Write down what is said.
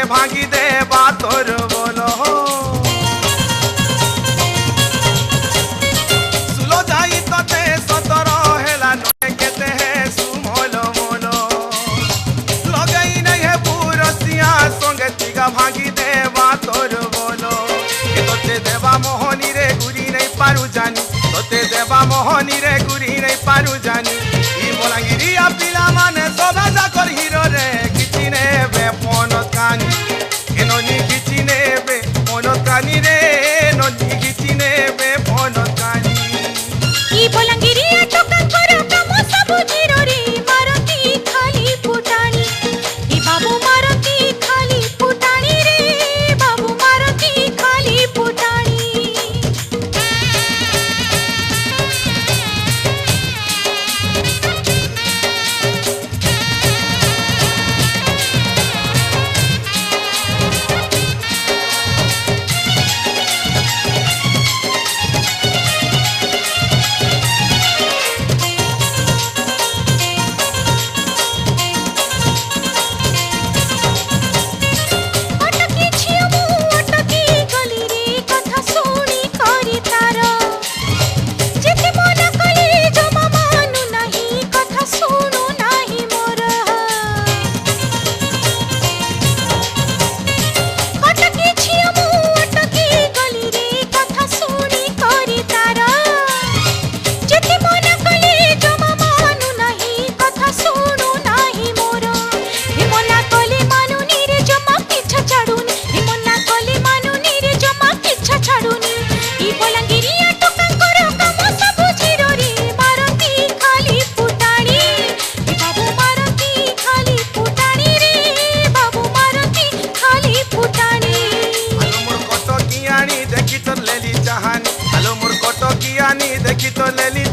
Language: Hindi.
भांगी दे बातोर बोलो सुलो जाई तते सतर हेला नए केते है सुमोलो मोलो लगई नहीं है पुरसिया संगे तिगा भांगी दे बातोर बोलो ए तोते देवा मोहनी रे गुरी नहीं पारु जानी तोते देवा मोहनी रे गुरी नहीं पारु जानी ई बोलांगिरिया पिला माने सोभा जाकर हीरो रे किछि नेबे पनकानी एनोनी किछि नेबे पनकानी रे नोनी किछि नेबे पनकानी ई बोलांगिरिया टोका करो काम सब जीरो रे मारती खाली फुटाणी ई बाबू मारती खाली फुटाणी रे बाबू मारती खाली फुटाणी देखी तो लेली